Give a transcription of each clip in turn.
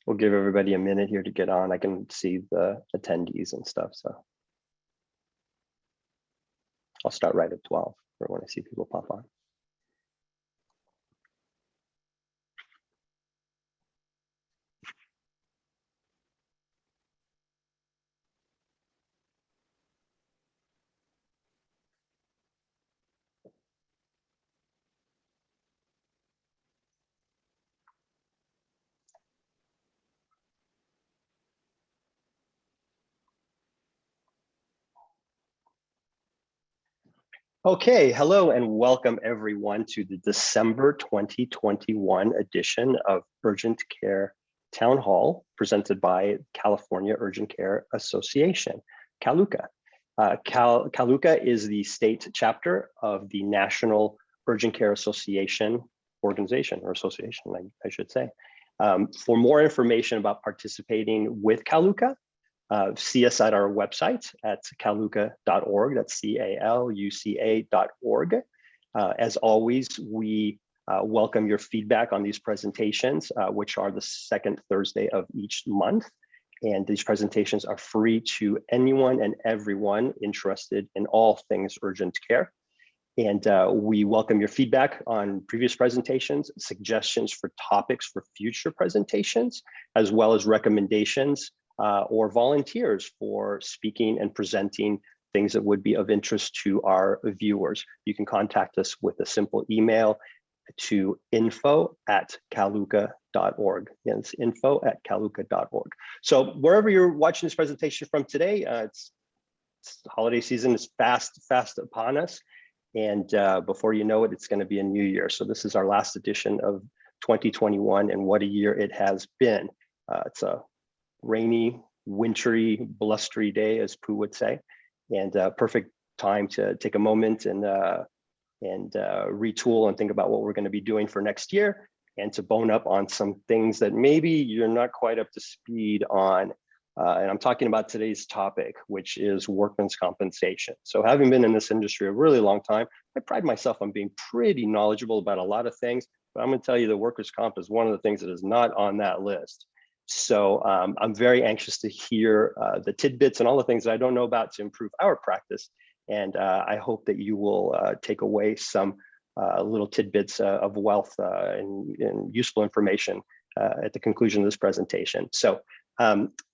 We'll give everybody a minute here to get on. I can see the attendees and stuff, so I'll start right at 12 for when I see people pop on. Okay, hello and welcome everyone to the December 2021 edition of Urgent Care Town Hall presented by California Urgent Care Association, CalUCA. CalUCA is the state chapter of the National Urgent Care Association organization, or association, I should say. For more information about participating with CalUCA, see us at our website at caluca.org. That's CALUCA.org. As always, we welcome your feedback on these presentations, which are the second Thursday of each month. And these presentations are free to anyone and everyone interested in all things urgent care. And we welcome your feedback on previous presentations, suggestions for topics for future presentations, as well as recommendations or volunteers for speaking and presenting things that would be of interest to our viewers. You can contact us with a simple email to info@caluca.org. Again, it's info@caluca.org. So wherever you're watching this presentation from today, it's holiday season is fast upon us. And before you know it, it's going to be a new year. So this is our last edition of 2021, and what a year it has been. It's a rainy, wintry, blustery day, as Pooh would say, and perfect time to take a moment and retool and think about what we're going to be doing for next year, and to bone up on some things that maybe you're not quite up to speed on. And I'm talking about today's topic, which is workman's compensation. So having been in this industry a really long time, I pride myself on being pretty knowledgeable about a lot of things, but I'm going to tell you that workers' comp is one of the things that is not on that list. So I'm very anxious to hear the tidbits and all the things that I don't know about to improve our practice. And I hope that you will take away some little tidbits of wealth and useful information at the conclusion of this presentation. So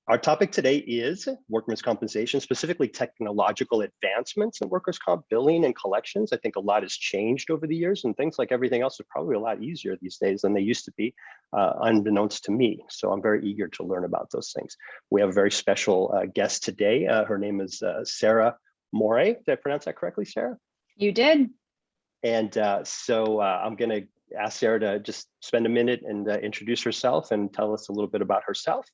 our topic today is workers' compensation, specifically technological advancements in workers' comp billing and collections. I think a lot has changed over the years, and things like everything else are probably a lot easier these days than they used to be, unbeknownst to me. So I'm very eager to learn about those things. We have a very special guest today. Her name is Sarah Moray. Did I pronounce that correctly, Sarah? You did. And so I'm going to ask Sarah to just spend a minute and introduce herself and tell us a little bit about herself.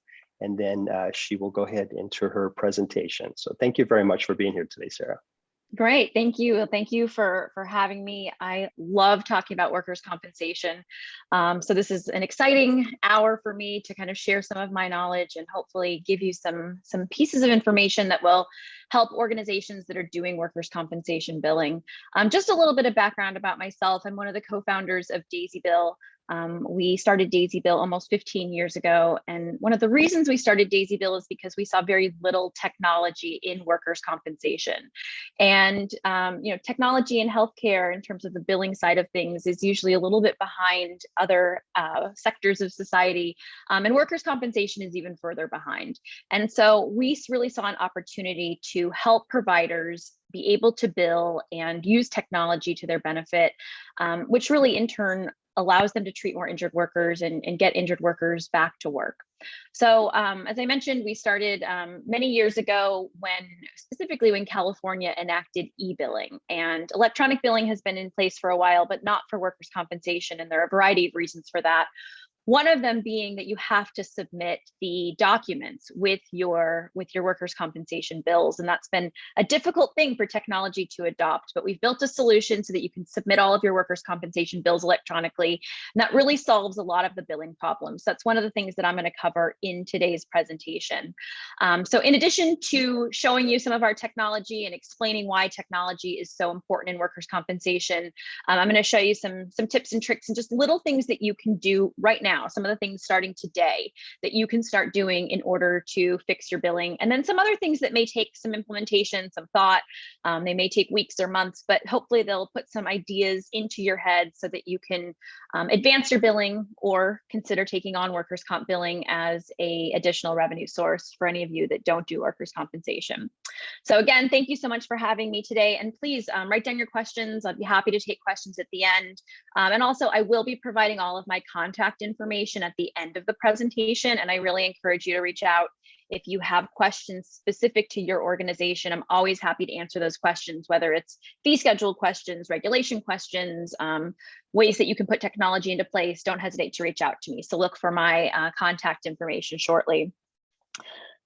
And then she will go ahead into her presentation. So thank you very much for being here today, Sarah. Great, thank you. Thank you for having me. I love talking about workers' compensation. So this is an exciting hour for me to kind of share some of my knowledge and hopefully give you some pieces of information that will help organizations that are doing workers' compensation billing. Just a little bit of background about myself. I'm one of the co-founders of Daisy Bill. We started Daisy Bill almost 15 years ago. And one of the reasons we started Daisy Bill is because we saw very little technology in workers' compensation. And technology in healthcare in terms of the billing side of things is usually a little bit behind other sectors of society. And workers' compensation is even further behind. And so we really saw an opportunity to help providers be able to bill and use technology to their benefit, which really in turn allows them to treat more injured workers and get injured workers back to work. So as I mentioned, we started many years ago specifically when California enacted e-billing, and electronic billing has been in place for a while, but not for workers' compensation. And there are a variety of reasons for that. One of them being that you have to submit the documents with your workers' compensation bills. And that's been a difficult thing for technology to adopt, but we've built a solution so that you can submit all of your workers' compensation bills electronically. And that really solves a lot of the billing problems. That's one of the things that I'm going to cover in today's presentation. So in addition to showing you some of our technology and explaining why technology is so important in workers' compensation, I'm going to show you some tips and tricks and just little things that you can do right now now, some of the things starting today that you can start doing in order to fix your billing. And then some other things that may take some implementation, some thought. They may take weeks or months, but hopefully they'll put some ideas into your head so that you can advance your billing or consider taking on workers' comp billing as an additional revenue source for any of you that don't do workers' compensation. So again, thank you so much for having me today. And please write down your questions. I'd be happy to take questions at the end. And also, I will be providing all of my contact information at the end of the presentation. And I really encourage you to reach out if you have questions specific to your organization. I'm always happy to answer those questions, whether it's fee schedule questions, regulation questions, ways that you can put technology into place. Don't hesitate to reach out to me. So look for my contact information shortly.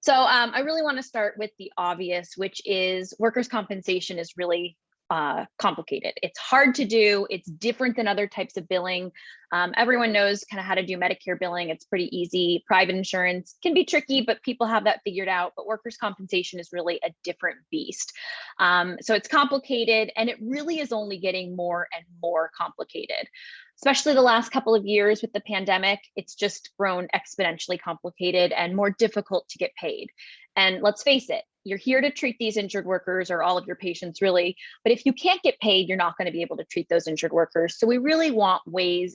So I really want to start with the obvious, which is workers' compensation is really complicated. It's hard to do. It's different than other types of billing. Everyone knows kind of how to do Medicare billing. It's pretty easy. Private insurance can be tricky, but people have that figured out. But workers' compensation is really a different beast. So it's complicated, and it really is only getting more and more complicated. Especially the last couple of years with the pandemic, it's just grown exponentially complicated and more difficult to get paid. And let's face it, you're here to treat these injured workers, or all of your patients really, but if you can't get paid, you're not going to be able to treat those injured workers. So we really want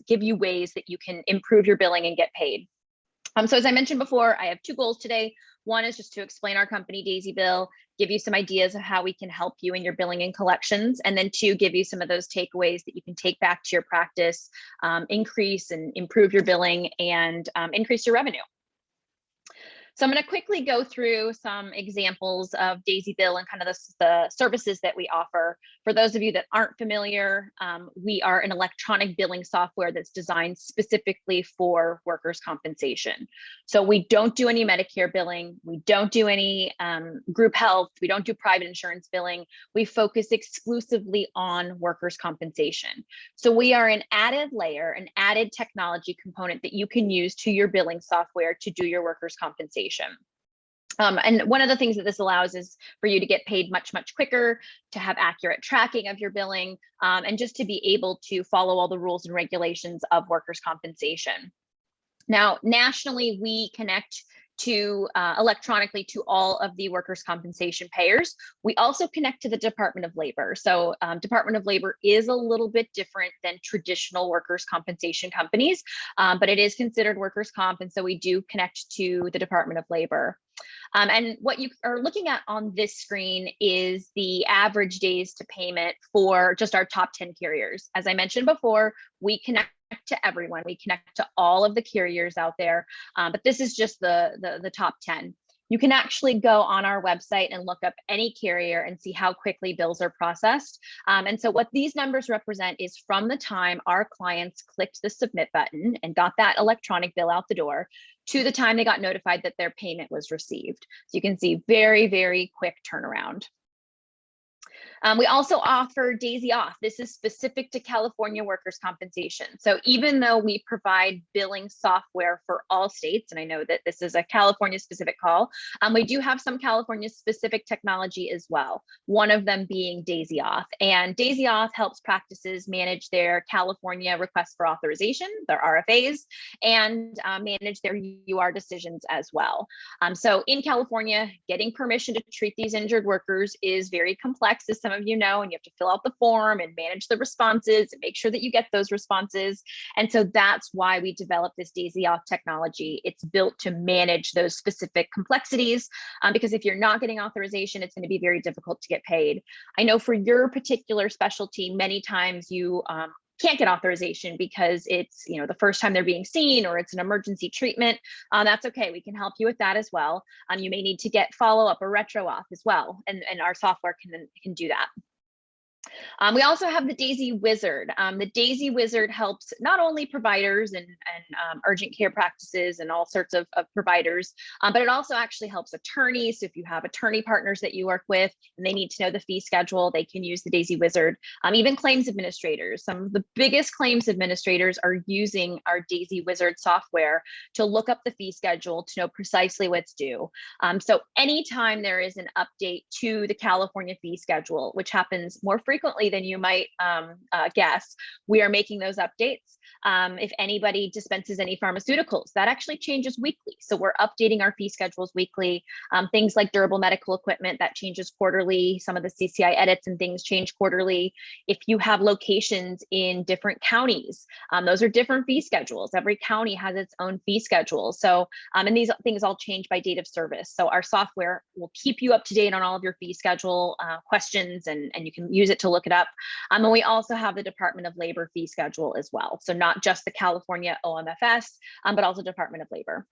give you ways that you can improve your billing and get paid. So as I mentioned before, I have two goals today. One is just to explain our company, Daisy Bill, give you some ideas of how we can help you in your billing and collections, and then two, give you some of those takeaways that you can take back to your practice, increase and improve your billing, and increase your revenue. So I'm going to quickly go through some examples of Daisy Bill and kind of the services that we offer. For those of you that aren't familiar, we are an electronic billing software that's designed specifically for workers' compensation. So we don't do any Medicare billing. We don't do any group health. We don't do private insurance billing. We focus exclusively on workers' compensation. So we are an added layer, an added technology component that you can use to your billing software to do your workers' compensation. And one of the things that this allows is for you to get paid much, much quicker, to have accurate tracking of your billing, and just to be able to follow all the rules and regulations of workers' compensation. Now, nationally, we connect to electronically to all of the workers' compensation payers. We also connect to the Department of Labor. So Department of Labor is a little bit different than traditional workers' compensation companies, but it is considered workers' comp. And so we do connect to the Department of Labor. And what you are looking at on this screen is the average days to payment for just our top 10 carriers. As I mentioned before, we connect to everyone. We connect to all of the carriers out there, but this is just the top 10. You can actually go on our website and look up any carrier and see how quickly bills are processed. And so what these numbers represent is from the time our clients clicked the submit button and got that electronic bill out the door to the time they got notified that their payment was received. So you can see very, very quick turnaround. We also offer Daisy Off. This is specific to California workers' compensation. So even though we provide billing software for all states, and I know that this is a California specific call, we do have some California specific technology as well, one of them being Daisy Off. And Daisy Off helps practices manage their California requests for authorization, their RFAs, and manage their UR decisions as well. So in California, getting permission to treat these injured workers is very complex, as some of you know, and you have to fill out the form and manage the responses and make sure that you get those responses. And so that's why we developed this Daisy Off technology. It's built to manage those specific complexities, because if you're not getting authorization, it's going to be very difficult to get paid. I know for your particular specialty, many times you can't get authorization because it's, you know, the first time they're being seen, or it's an emergency treatment. That's okay. We can help you with that as well. You may need to get follow-up or retro auth as well, and our software can do that. We also have the Daisy Wizard. The Daisy Wizard helps not only providers and urgent care practices and all sorts of providers, but it also actually helps attorneys. So if you have attorney partners that you work with and they need to know the fee schedule, they can use the Daisy Wizard. Even claims administrators, some of the biggest claims administrators are using our Daisy Wizard software to look up the fee schedule to know precisely what's due. So anytime there is an update to the California fee schedule, which happens more frequently frequently than you might guess, we are making those updates. If anybody dispenses any pharmaceuticals, that actually changes weekly. So we're updating our fee schedules weekly. Things like durable medical equipment, that changes quarterly. Some of the CCI edits and things change quarterly. If you have locations in different counties, those are different fee schedules. Every county has its own fee schedule. So, and these things all change by date of service. So our software will keep you up to date on all of your fee schedule questions, and you can use it to look it up. And we also have the Department of Labor fee schedule as well. So not just the California OMFS, but also Department of Labor.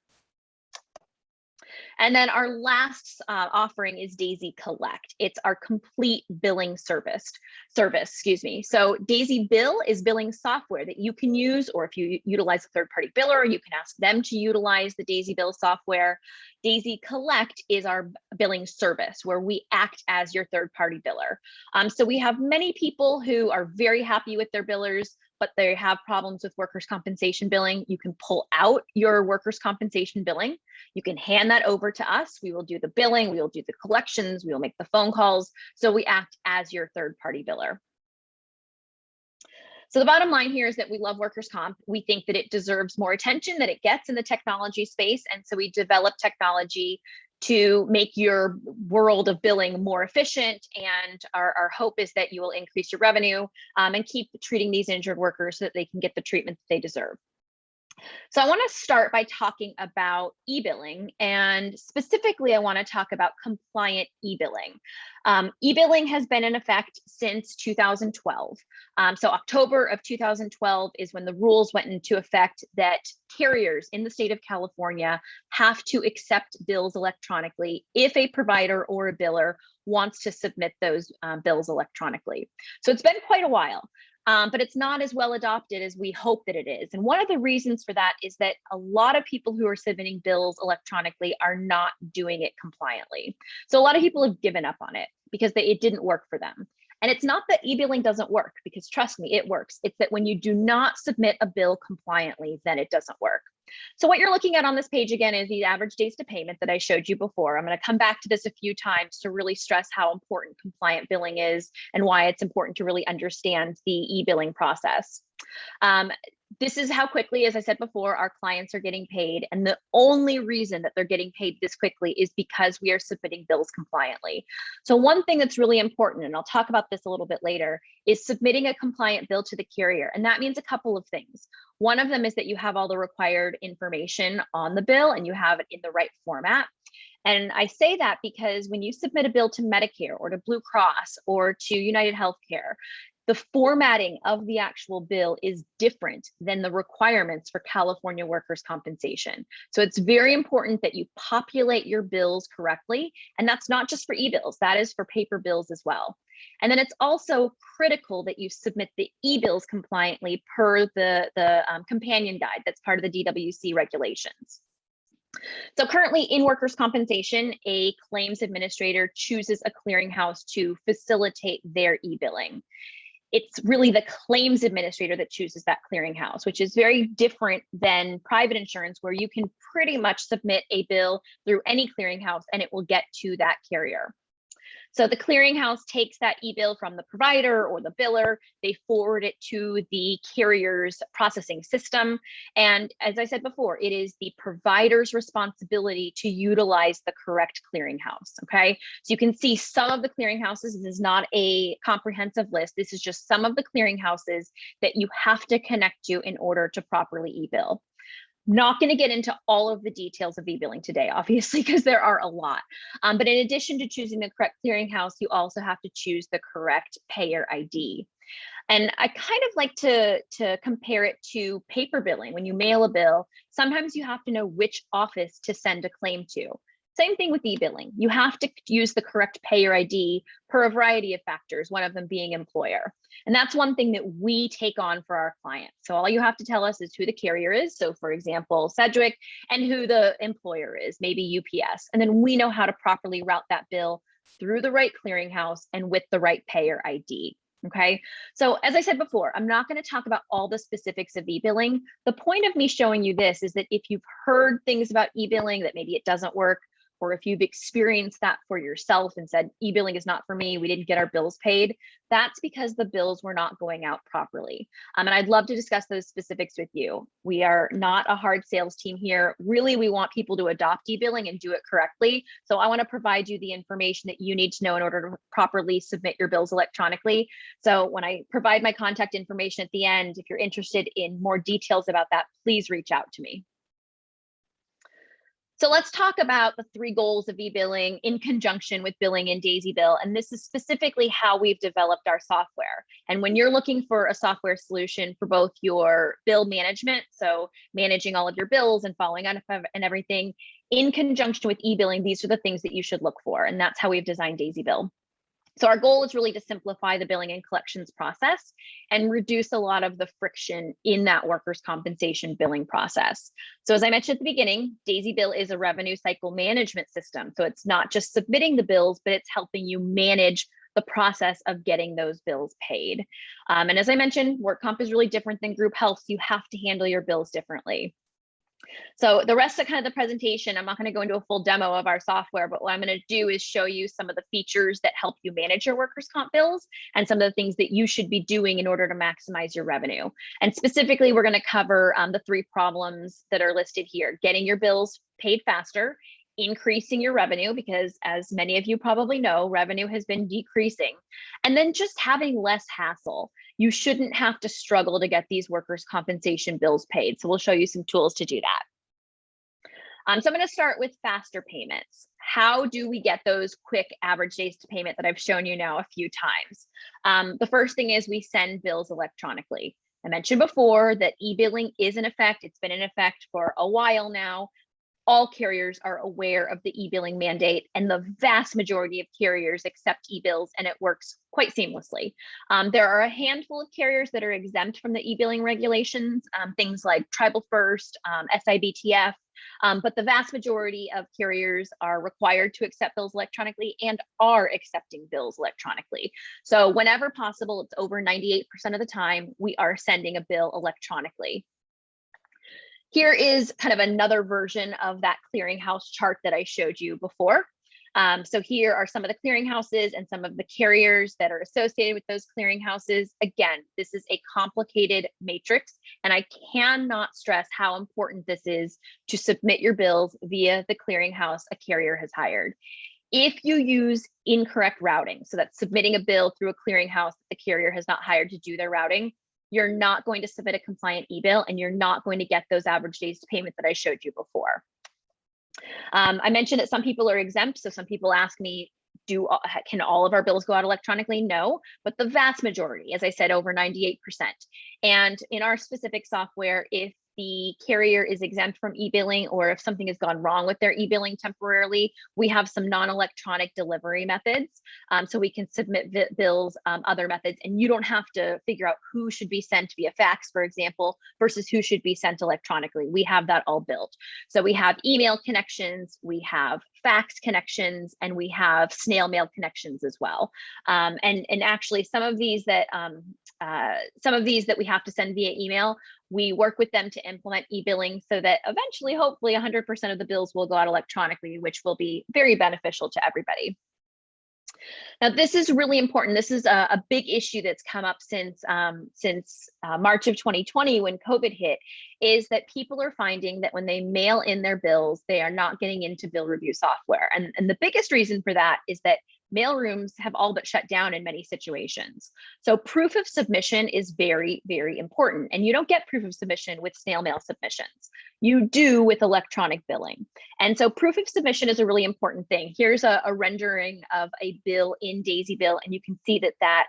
And then our last offering is Daisy Collect. It's our complete billing service, excuse me. So Daisy Bill is billing software that you can use, or if you utilize a third-party biller, you can ask them to utilize the Daisy Bill software. Daisy Collect is our billing service where we act as your third-party biller. So we have many people who are very happy with their billers, but they have problems with workers' compensation billing. You can pull out your workers' compensation billing. You can hand that over to us. We will do the billing, we will do the collections, we will make the phone calls. So we act as your third-party biller. So the bottom line here is that we love workers' comp. We think that it deserves more attention that it gets in the technology space. And so we develop technology to make your world of billing more efficient. And our hope is that you will increase your revenue and keep treating these injured workers so that they can get the treatment that they deserve. So I want to start by talking about e-billing, and specifically I want to talk about compliant e-billing. E-billing has been in effect since 2012. So October of 2012 is when the rules went into effect that carriers in the state of California have to accept bills electronically if a provider or a biller wants to submit those bills electronically. So it's been quite a while. But it's not as well adopted as we hope that it is. And one of the reasons for that is that a lot of people who are submitting bills electronically are not doing it compliantly. So a lot of people have given up on it because it didn't work for them. And it's not that e-billing doesn't work, because trust me, it works. It's that when you do not submit a bill compliantly, then it doesn't work. So what you're looking at on this page again is the average days to payment that I showed you before. I'm going to come back to this a few times to really stress how important compliant billing is and why it's important to really understand the e-billing process. This is how quickly, as I said before, our clients are getting paid. And the only reason that they're getting paid this quickly is because we are submitting bills compliantly. So one thing that's really important, and I'll talk about this a little bit later, is submitting a compliant bill to the carrier. And that means a couple of things. One of them is that you have all the required information on the bill and you have it in the right format. And I say that because when you submit a bill to Medicare or to Blue Cross or to United Healthcare, the formatting of the actual bill is different than the requirements for California workers' compensation. So it's very important that you populate your bills correctly. And that's not just for e-bills, that is for paper bills as well. And then it's also critical that you submit the e-bills compliantly per the companion guide that's part of the DWC regulations. So currently in workers' compensation, a claims administrator chooses a clearinghouse to facilitate their e-billing. It's really the claims administrator that chooses that clearinghouse, which is very different than private insurance, where you can pretty much submit a bill through any clearinghouse and it will get to that carrier. So the clearinghouse takes that e-bill from the provider or the biller, they forward it to the carrier's processing system. And as I said before, it is the provider's responsibility to utilize the correct clearinghouse, okay? So you can see some of the clearinghouses, this is not a comprehensive list, this is just some of the clearinghouses that you have to connect to in order to properly e-bill. Not going to get into all of the details of e-billing today, obviously, because there are a lot. But in addition to choosing the correct clearinghouse, you also have to choose the correct payer ID. And I kind of like to compare it to paper billing. When you mail a bill, sometimes you have to know which office to send a claim to. Same thing with e-billing. You have to use the correct payer ID per a variety of factors, one of them being employer. And that's one thing that we take on for our clients. So all you have to tell us is who the carrier is. So for example, Sedgwick, and who the employer is, maybe UPS. And then we know how to properly route that bill through the right clearinghouse and with the right payer ID. Okay, so as I said before, I'm not going to talk about all the specifics of e-billing. The point of me showing you this is that if you've heard things about e-billing that maybe it doesn't work, or if you've experienced that for yourself and said, e-billing is not for me, we didn't get our bills paid, that's because the bills were not going out properly. And I'd love to discuss those specifics with you. We are not a hard sales team here. Really, we want people to adopt e-billing and do it correctly. So I want to provide you the information that you need to know in order to properly submit your bills electronically. So when I provide my contact information at the end, if you're interested in more details about that, please reach out to me. So let's talk about the 3 goals of e-billing in conjunction with billing in Daisy Bill. And this is specifically how we've developed our software. And when you're looking for a software solution for both your bill management, so managing all of your bills and following up and everything, in conjunction with e-billing, these are the things that you should look for. And that's how we've designed Daisy Bill. So our goal is really to simplify the billing and collections process and reduce a lot of the friction in that workers' compensation billing process. So as I mentioned at the beginning, Daisy Bill is a revenue cycle management system. So it's not just submitting the bills, but it's helping you manage the process of getting those bills paid. And as I mentioned, work comp is really different than group health. So you have to handle your bills differently. So the rest of kind of the presentation, I'm not going to go into a full demo of our software, but what I'm going to do is show you some of the features that help you manage your workers' comp bills and some of the things that you should be doing in order to maximize your revenue. And specifically, we're going to cover the 3 problems that are listed here: getting your bills paid faster, increasing your revenue, because as many of you probably know, revenue has been decreasing, and then just having less hassle. You shouldn't have to struggle to get these workers' compensation bills paid. So we'll show you some tools to do that. So I'm going to start with faster payments. How do we get those quick average days to payment that I've shown you now a few times? The first thing is we send bills electronically. I mentioned before that e-billing is in effect. It's been in effect for a while now. All carriers are aware of the e-billing mandate, and the vast majority of carriers accept e-bills, and it works quite seamlessly. There are a handful of carriers that are exempt from the e-billing regulations, things like Tribal First, SIBTF, but the vast majority of carriers are required to accept bills electronically and are accepting bills electronically. So whenever possible, it's over 98% of the time, we are sending a bill electronically. Here is kind of another version of that clearinghouse chart that I showed you before. So here are some of the clearinghouses and some of the carriers that are associated with those clearinghouses. Again, this is a complicated matrix, and I cannot stress how important this is to submit your bills via the clearinghouse a carrier has hired. If you use incorrect routing, so that's submitting a bill through a clearinghouse that the carrier has not hired to do their routing, you're not going to submit a compliant e-bill, and you're not going to get those average days to payment that I showed you before. I mentioned that some people are exempt. So some people ask me, can all of our bills go out electronically? No, but the vast majority, as I said, over 98%. And in our specific software, if the carrier is exempt from e-billing, or if something has gone wrong with their e-billing temporarily, we have some non-electronic delivery methods. So we can submit bills, other methods, and you don't have to figure out who should be sent via fax, for example, versus who should be sent electronically. We have that all built. So we have email connections, we have fax connections, and we have snail mail connections as well. And actually some of these that we have to send via email, we work with them to implement e-billing so that eventually, hopefully 100% of the bills will go out electronically, which will be very beneficial to everybody. Now, this is really important. This is a big issue that's come up since March of 2020 when COVID hit, is that people are finding that when they mail in their bills, they are not getting into bill review software. And the biggest reason for that is that mailrooms have all but shut down in many situations. So proof of submission is very, very important. And you don't get proof of submission with snail mail submissions. You do with electronic billing. And so proof of submission is a really important thing. Here's a rendering of a bill in Daisy Bill, and you can see that that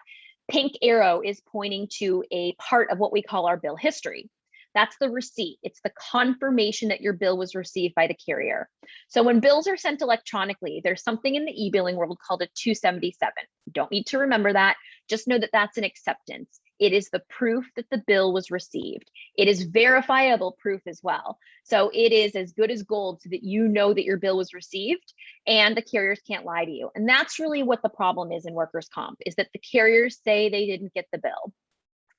pink arrow is pointing to a part of what we call our bill history. That's the receipt. It's the confirmation that your bill was received by the carrier. So when bills are sent electronically, there's something in the e-billing world called a 277. You don't need to remember that. Just know that that's an acceptance. It is the proof that the bill was received. It is verifiable proof as well. So it is as good as gold so that you know that your bill was received and the carriers can't lie to you. And that's really what the problem is in workers' comp, is that the carriers say they didn't get the bill.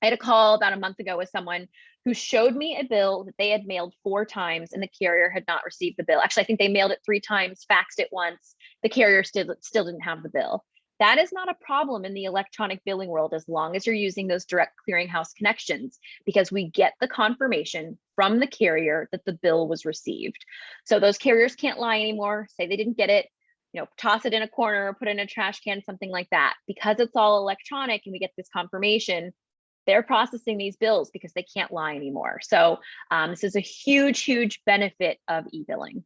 I had a call about a month ago with someone who showed me a bill that they had mailed 4 times and the carrier had not received the bill. Actually, I think they mailed it 3 times, faxed it once. The carrier still didn't have the bill. That is not a problem in the electronic billing world as long as you're using those direct clearinghouse connections, because we get the confirmation from the carrier that the bill was received. So those carriers can't lie anymore, say they didn't get it, toss it in a corner, put it in a trash can, something like that. Because it's all electronic and we get this confirmation, they're processing these bills because they can't lie anymore. So this is a huge, huge benefit of e-billing.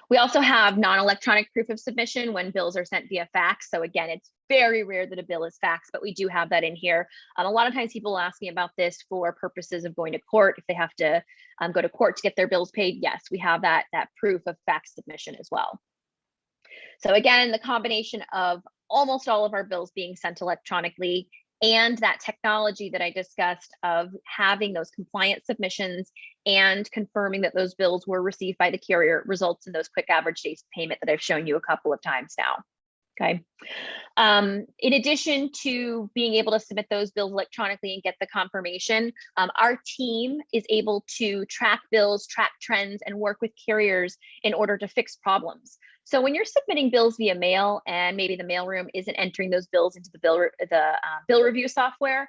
We also have non-electronic proof of submission when bills are sent via fax. So again, it's very rare that a bill is faxed, but we do have that in here. A lot of times people ask me about this for purposes of going to court. If they have to go to court to get their bills paid, yes, we have that proof of fax submission as well. So again, the combination of almost all of our bills being sent electronically and that technology that I discussed of having those compliant submissions and confirming that those bills were received by the carrier results in those quick average days to payment that I've shown you a couple of times now. Okay. In addition to being able to submit those bills electronically and get the confirmation, our team is able to track bills, track trends, and work with carriers in order to fix problems. So when you're submitting bills via mail and maybe the mailroom isn't entering those bills into the bill review software,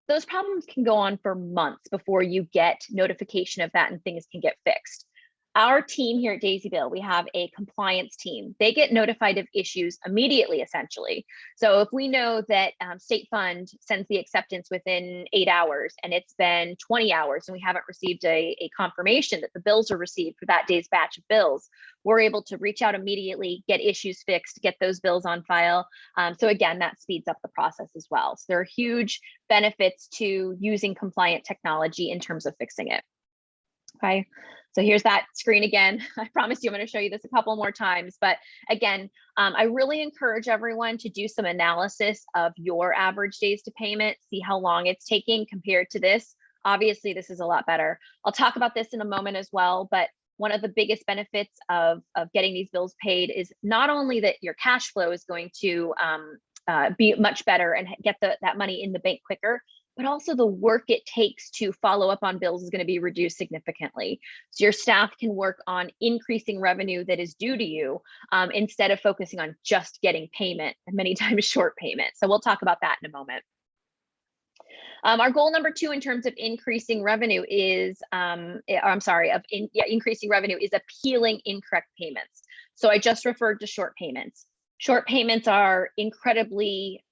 those problems can go on for months before you get notification of that and things can get fixed. Our team here at Daisy Bill, we have a compliance team. They get notified of issues immediately, essentially. So if we know that State Fund sends the acceptance within 8 hours and it's been 20 hours and we haven't received a confirmation that the bills are received for that day's batch of bills, we're able to reach out immediately, get issues fixed, get those bills on file. So again, that speeds up the process as well. So there are huge benefits to using compliant technology in terms of fixing it. Okay, so here's that screen again. I promise you I'm going to show you this a couple more times, but again, I really encourage everyone to do some analysis of your average days to payment, see how long it's taking compared to this. Obviously, this is a lot better. I'll talk about this in a moment as well, but one of the biggest benefits of getting these bills paid is not only that your cash flow is going to be much better and get that money in the bank quicker, but also the work it takes to follow up on bills is going to be reduced significantly. So your staff can work on increasing revenue that is due to you instead of focusing on just getting payment, and many times short payment. So we'll talk about that in a moment. Our goal number 2 in terms of increasing revenue is, increasing revenue is appealing incorrect payments. So I just referred to short payments. Short payments are incredibly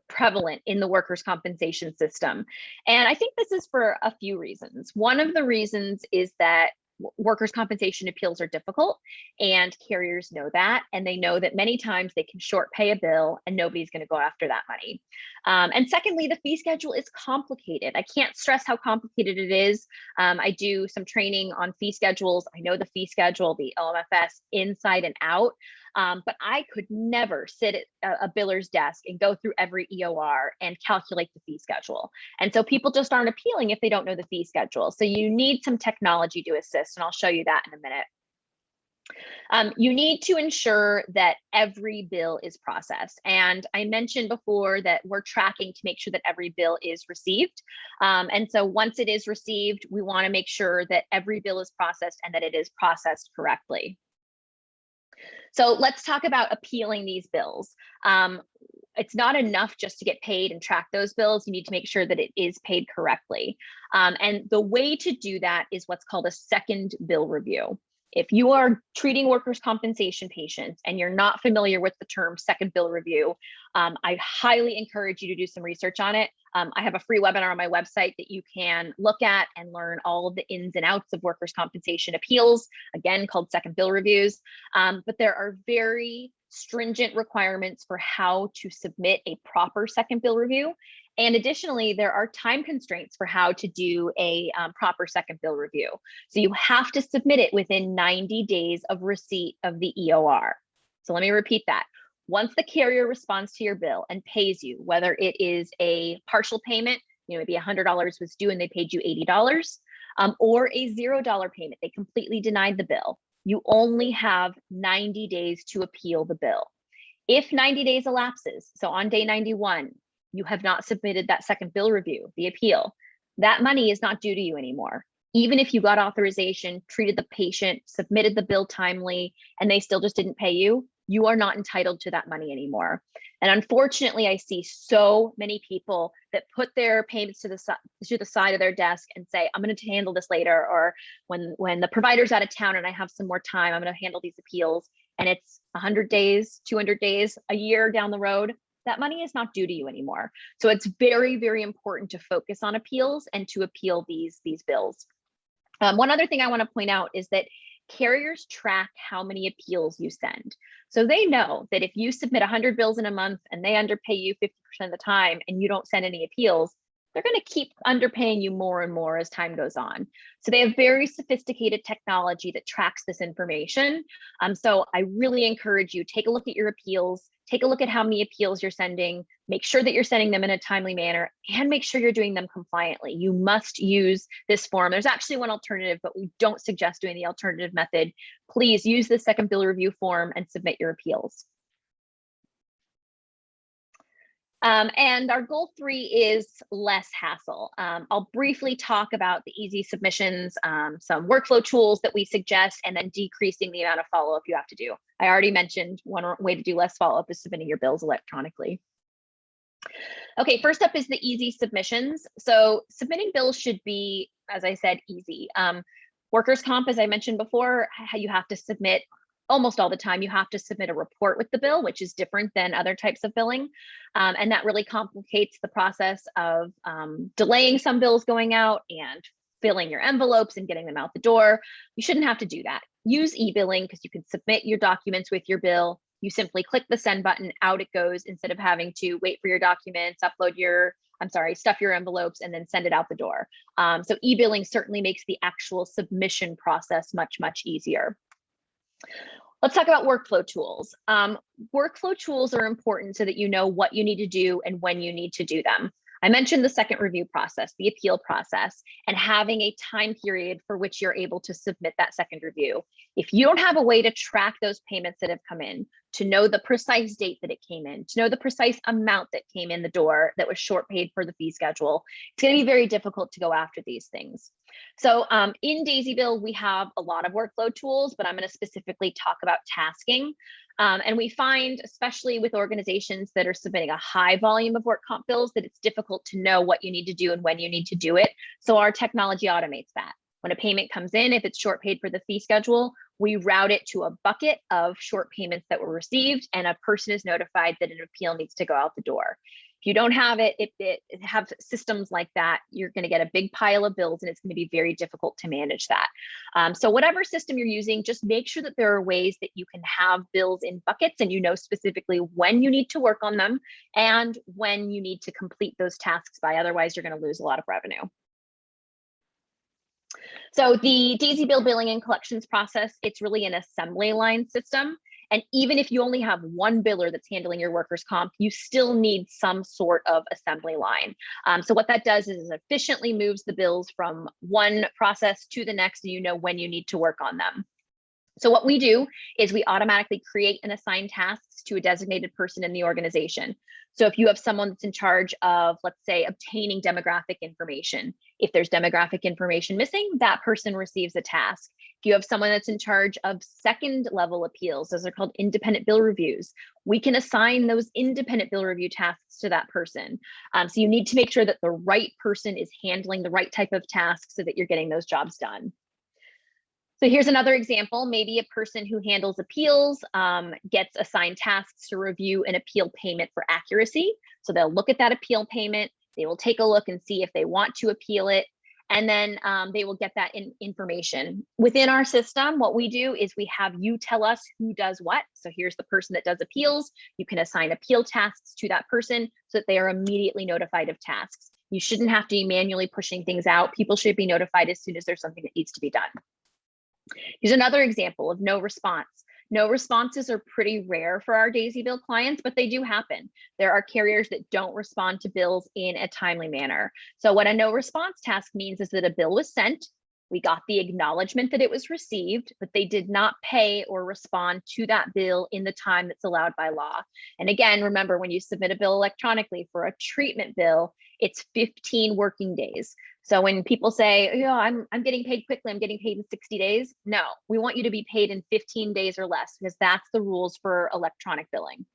prevalent in the workers' compensation system. And I think this is for a few reasons. One of the reasons is that workers' compensation appeals are difficult and carriers know that. And they know that many times they can short pay a bill and nobody's going to go after that money. And secondly, the fee schedule is complicated. I can't stress how complicated it is. I do some training on fee schedules. I know the fee schedule, the OMFS inside and out. But I could never sit at a biller's desk and go through every EOR and calculate the fee schedule. And so people just aren't appealing if they don't know the fee schedule. So you need some technology to assist, and I'll show you that in a minute. You need to ensure that every bill is processed. And I mentioned before that we're tracking to make sure that every bill is received. And so once it is received, we want to make sure that every bill is processed and that it is processed correctly. So let's talk about appealing these bills. It's not enough just to get paid and track those bills. You need to make sure that it is paid correctly. And the way to do that is what's called a second bill review. If you are treating workers' compensation patients and you're not familiar with the term second bill review, I highly encourage you to do some research on it. I have a free webinar on my website that you can look at and learn all of the ins and outs of workers' compensation appeals, again, called second bill reviews. But there are very stringent requirements for how to submit a proper second bill review. And additionally, there are time constraints for how to do a proper second bill review. So you have to submit it within 90 days of receipt of the EOR. So let me repeat that. Once the carrier responds to your bill and pays you, whether it is a partial payment, maybe $100 was due and they paid you $80, or a $0 payment, they completely denied the bill, you only have 90 days to appeal the bill. If 90 days elapses, so on day 91, you have not submitted that second bill review, the appeal, that money is not due to you anymore. Even if you got authorization, treated the patient, submitted the bill timely, and they still just didn't pay you, you are not entitled to that money anymore. And unfortunately, I see so many people that put their payments to the side of their desk and say, I'm going to handle this later. Or when the provider's out of town and I have some more time, I'm going to handle these appeals. And it's 100 days, 200 days, a year down the road. That money is not due to you anymore. So it's very, very important to focus on appeals and to appeal these bills. One other thing I want to point out is that carriers track how many appeals you send. So they know that if you submit 100 bills in a month and they underpay you 50% of the time and you don't send any appeals, they're going to keep underpaying you more and more as time goes on. So they have very sophisticated technology that tracks this information. So I really encourage you, take a look at your appeals, take a look at how many appeals you're sending, make sure that you're sending them in a timely manner, and make sure you're doing them compliantly. You must use this form. There's actually one alternative, but we don't suggest doing the alternative method. Please use the second bill review form and submit your appeals. And our goal 3 is less hassle. I'll briefly talk about the easy submissions, some workflow tools that we suggest, and then decreasing the amount of follow-up you have to do. I already mentioned one way to do less follow-up is submitting your bills electronically. Okay, first up is the easy submissions. So submitting bills should be, as I said, easy. Workers' comp, as I mentioned before, you have to submit almost all the time, you have to submit a report with the bill, which is different than other types of billing. And that really complicates the process of delaying some bills going out and filling your envelopes and getting them out the door. You shouldn't have to do that. Use e-billing because you can submit your documents with your bill. You simply click the send button, out it goes, instead of having to wait for your documents, stuff your envelopes, and then send it out the door. So e-billing certainly makes the actual submission process much, much easier. Let's talk about workflow tools. Workflow tools are important so that you know what you need to do and when you need to do them. I mentioned the second review process, the appeal process, and having a time period for which you're able to submit that second review. If you don't have a way to track those payments that have come in, to know the precise date that it came in, to know the precise amount that came in the door that was short paid for the fee schedule, it's going to be very difficult to go after these things. So in DaisyBill, we have a lot of workflow tools, but I'm going to specifically talk about tasking. And we find, especially with organizations that are submitting a high volume of work comp bills, that it's difficult to know what you need to do and when you need to do it. So our technology automates that. When a payment comes in, if it's short paid for the fee schedule, we route it to a bucket of short payments that were received, and a person is notified that an appeal needs to go out the door. If you don't have it, have systems like that, you're going to get a big pile of bills and it's going to be very difficult to manage that. So whatever system you're using, just make sure that there are ways that you can have bills in buckets and you know specifically when you need to work on them and when you need to complete those tasks by. Otherwise, you're going to lose a lot of revenue. So the DaisyBill billing and collections process, it's really an assembly line system. And even if you only have one biller that's handling your workers' comp, you still need some sort of assembly line. So what that does is efficiently moves the bills from one process to the next, and you know when you need to work on them. So what we do is we automatically create and assign tasks to a designated person in the organization. So if you have someone that's in charge of, let's say, obtaining demographic information, if there's demographic information missing, that person receives a task. If you have someone that's in charge of second level appeals, those are called independent bill reviews, we can assign those independent bill review tasks to that person. So you need to make sure that the right person is handling the right type of tasks so that you're getting those jobs done. So here's another example. Maybe a person who handles appeals gets assigned tasks to review an appeal payment for accuracy. So they'll look at that appeal payment, they will take a look and see if they want to appeal it, and then they will get that information. Within our system, what we do is we have you tell us who does what. So here's the person that does appeals. You can assign appeal tasks to that person so that they are immediately notified of tasks. You shouldn't have to be manually pushing things out. People should be notified as soon as there's something that needs to be done. Here's another example of no response. No responses are pretty rare for our DaisyBill clients, but they do happen. There are carriers that don't respond to bills in a timely manner. So what a no response task means is that a bill was sent, We got the acknowledgement that it was received, but they did not pay or respond to that bill in the time that's allowed by law. And again, remember, when you submit a bill electronically for a treatment bill, it's 15 working days. So when people say, I'm getting paid quickly, I'm getting paid in 60 days. No, we want you to be paid in 15 days or less, because that's the rules for electronic billing.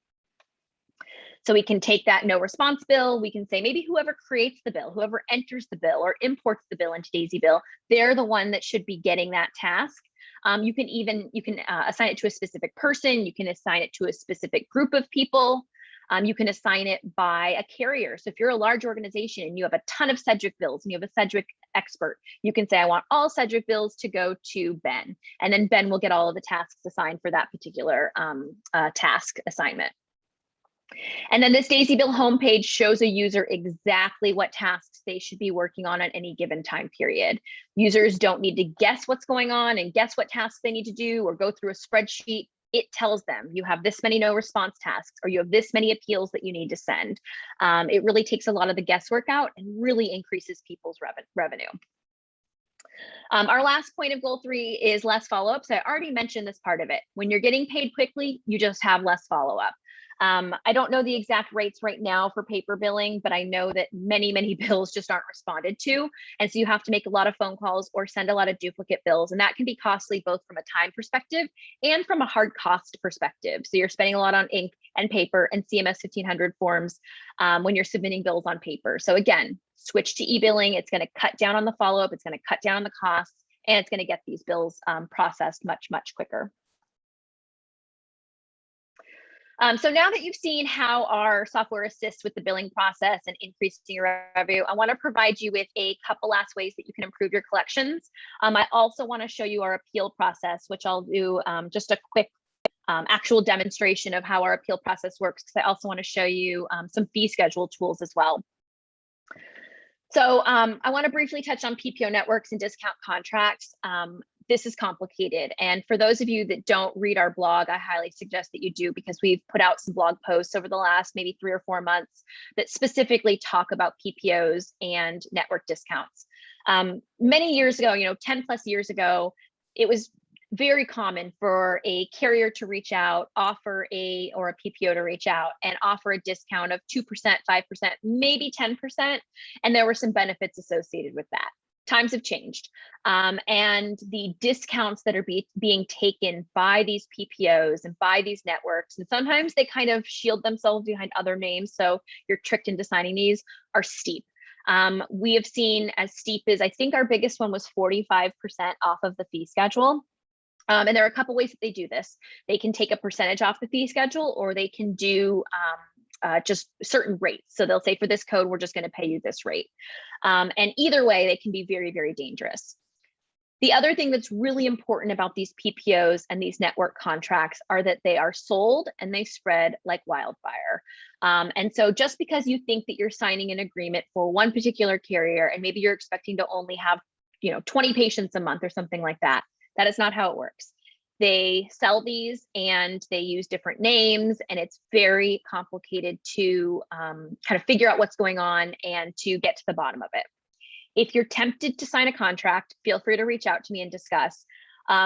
So we can take that no response bill. We can say maybe whoever creates the bill, whoever enters the bill or imports the bill into Daisy Bill, they're the one that should be getting that task. You can assign it to a specific person. You can assign it to a specific group of people. You can assign it by a carrier. So if you're a large organization and you have a ton of Cedric bills and you have a Cedric expert, you can say, I want all Cedric bills to go to Ben. And then Ben will get all of the tasks assigned for that particular task assignment. And then this Daisy Bill homepage shows a user exactly what tasks they should be working on at any given time period. Users don't need to guess what's going on and guess what tasks they need to do or go through a spreadsheet. It tells them you have this many no response tasks or you have this many appeals that you need to send. It really takes a lot of the guesswork out and really increases people's revenue. Our last point of goal 3 is less follow-up. So I already mentioned this part of it. When you're getting paid quickly, you just have less follow-up. I don't know the exact rates right now for paper billing, but I know that many bills just aren't responded to. And so you have to make a lot of phone calls or send a lot of duplicate bills. And that can be costly both from a time perspective and from a hard cost perspective. So you're spending a lot on ink and paper and CMS 1500 forms when you're submitting bills on paper. So again, switch to e-billing. It's going to cut down on the follow-up. It's going to cut down on the costs, and it's going to get these bills processed much quicker. So now that you've seen how our software assists with the billing process and increasing your revenue, I want to provide you with a couple last ways that you can improve your collections. I also want to show you our appeal process, which I'll do just a quick actual demonstration of how our appeal process works, because I also want to show you some fee schedule tools as well. So I want to briefly touch on PPO networks and discount contracts. This is complicated. And for those of you that don't read our blog, I highly suggest that you do, because we've put out some blog posts over the last maybe 3 or 4 months that specifically talk about PPOs and network discounts. Many years ago, 10+ years ago, it was very common for a carrier to reach out, or a PPO to reach out and offer a discount of 2%, 5%, maybe 10%. And there were some benefits associated with that. Times have changed. And the discounts that are being taken by these PPOs and by these networks, and sometimes they kind of shield themselves behind other names, so you're tricked into signing these, are steep. We have seen as steep as, I think our biggest one was 45% off of the fee schedule. And there are a couple ways that they do this. They can take a percentage off the fee schedule, or they can do just certain rates. So they'll say, for this code, we're just going to pay you this rate. And either way, they can be very dangerous. The other thing that's really important about these PPOs and these network contracts are that they are sold and they spread like wildfire. And so just because you think that you're signing an agreement for one particular carrier, and maybe you're expecting to only have 20 patients a month or something like that, that is not how it works. They sell these and they use different names, and it's very complicated to kind of figure out what's going on and to get to the bottom of it. If you're tempted to sign a contract, feel free to reach out to me and discuss.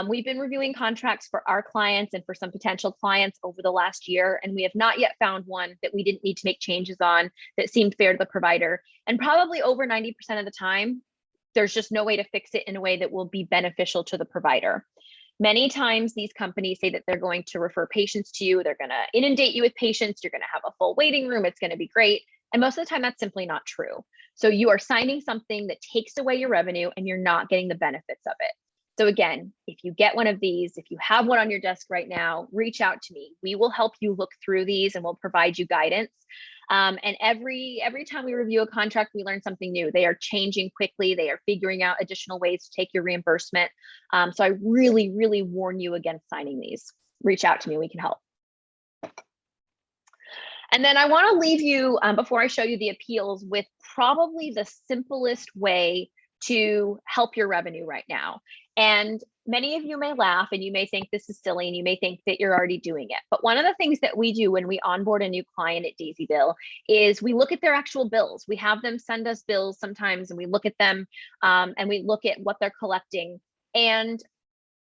We've been reviewing contracts for our clients and for some potential clients over the last year, and we have not yet found one that we didn't need to make changes on that seemed fair to the provider. And probably over 90% of the time, there's just no way to fix it in a way that will be beneficial to the provider. Many times these companies say that they're going to refer patients to you. They're going to inundate you with patients. You're going to have a full waiting room. It's going to be great. And most of the time that's simply not true. So you are signing something that takes away your revenue and you're not getting the benefits of it. So again, if you get one of these, if you have one on your desk right now, reach out to me. We will help you look through these and we'll provide you guidance. And every time we review a contract, we learn something new. They are changing quickly. They are figuring out additional ways to take your reimbursement. So I really warn you against signing these. Reach out to me, we can help. And then I want to leave you, before I show you the appeals, with probably the simplest way to help your revenue right now. And Many of you may laugh and you may think this is silly and you may think that you're already doing it. But one of the things that we do when we onboard a new client at Daisy Bill is we look at their actual bills. We have them send us bills sometimes and we look at them and we look at what they're collecting. And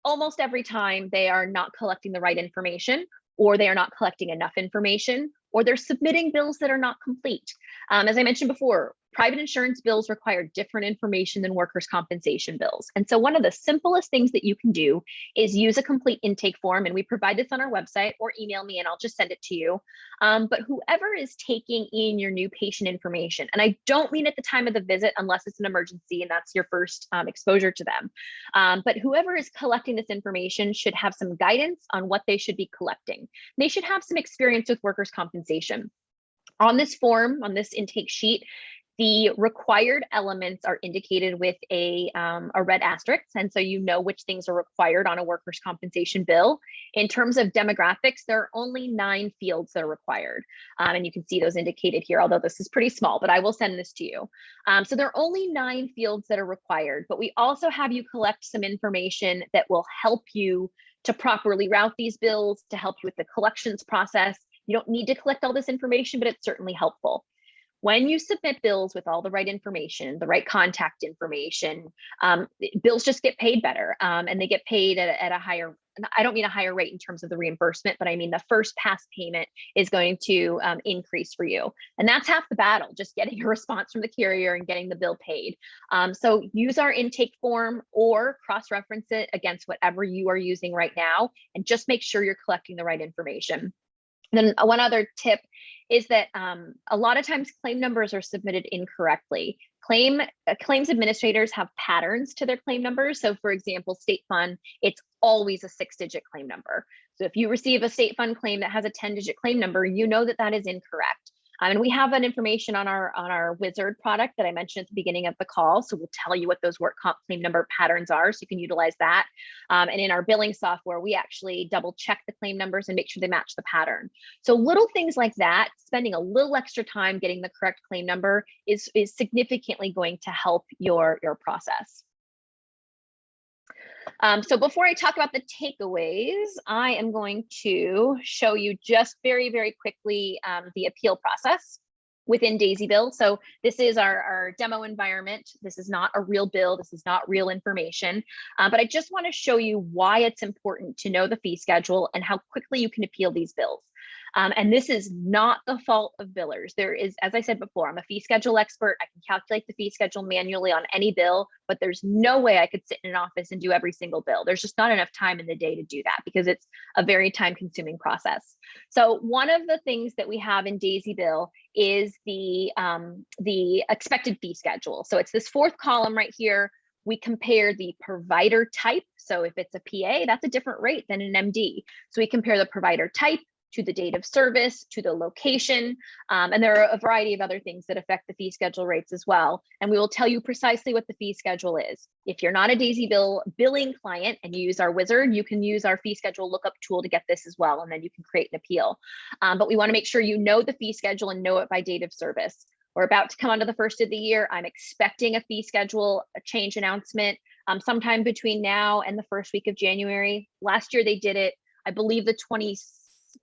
almost every time they are not collecting the right information, or they are not collecting enough information, or they're submitting bills that are not complete. As I mentioned before, private insurance bills require different information than workers' compensation bills. And so one of the simplest things that you can do is use a complete intake form. And we provide this on our website, or email me and I'll just send it to you. But whoever is taking in your new patient information, and I don't mean at the time of the visit unless it's an emergency and that's your first exposure to them. But whoever is collecting this information should have some guidance on what they should be collecting. They should have some experience with workers' compensation. On this form, on this intake sheet, the required elements are indicated with a red asterisk. And so you know which things are required on a workers' compensation bill. In terms of demographics, there are only 9 fields that are required. And you can see those indicated here, although this is pretty small, but I will send this to you. So there are only 9 fields that are required, but we also have you collect some information that will help you to properly route these bills, to help you with the collections process. You don't need to collect all this information, but it's certainly helpful. When you submit bills with all the right information, the right contact information, bills just get paid better, and they get paid at a higher, I don't mean a higher rate in terms of the reimbursement, but I mean the first pass payment is going to increase for you. And that's half the battle, just getting a response from the carrier and getting the bill paid. So use our intake form or cross-reference it against whatever you are using right now, and just make sure you're collecting the right information. Then one other tip is that a lot of times claim numbers are submitted incorrectly. Claims administrators have patterns to their claim numbers. So for example, state fund, it's always a 6-digit claim number. So if you receive a state fund claim that has a 10-digit claim number, you know that that is incorrect. And we have that information on our Wizard product that I mentioned at the beginning of the call. So we'll tell you what those work comp claim number patterns are, so you can utilize that. And in our billing software, we actually double check the claim numbers and make sure they match the pattern. So little things like that, spending a little extra time getting the correct claim number is significantly going to help your process. So before I talk about the takeaways, I am going to show you just very, very quickly the appeal process within Daisy Bill. So this is our demo environment. This is not a real bill. This is not real information. But I just want to show you why it's important to know the fee schedule and how quickly you can appeal these bills. And this is not the fault of billers. There is, as I said before, I'm a fee schedule expert. I can calculate the fee schedule manually on any bill, but there's no way I could sit in an office and do every single bill. There's just not enough time in the day to do that because it's a very time-consuming process. So one of the things that we have in Daisy Bill is the expected fee schedule. So it's this 4th column right here. We compare the provider type. So if it's a PA, that's a different rate than an MD. So we compare the provider type to the date of service, to the location, and there are a variety of other things that affect the fee schedule rates as well. And we will tell you precisely what the fee schedule is. If you're not a Daisy Bill billing client and you use our Wizard, you can use our fee schedule lookup tool to get this as well, and then you can create an appeal. But we want to make sure you know the fee schedule and know it by date of service. We're about to come onto the 1st of the year. I'm expecting a fee schedule, a change announcement sometime between now and the 1st week of January. Last year they did it, I believe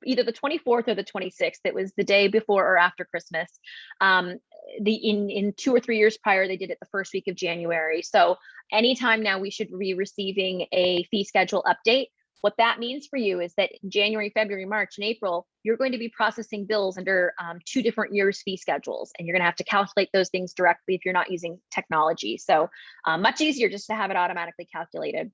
either the 24th or the 26th. It was the day before or after Christmas. In 2 or 3 years prior, they did it the 1st week of January. So anytime now we should be receiving a fee schedule update. What that means for you is that in January, February, March, and April, you're going to be processing bills under 2 different years' fee schedules, and you're going to have to calculate those things directly if you're not using technology. So much easier just to have it automatically calculated.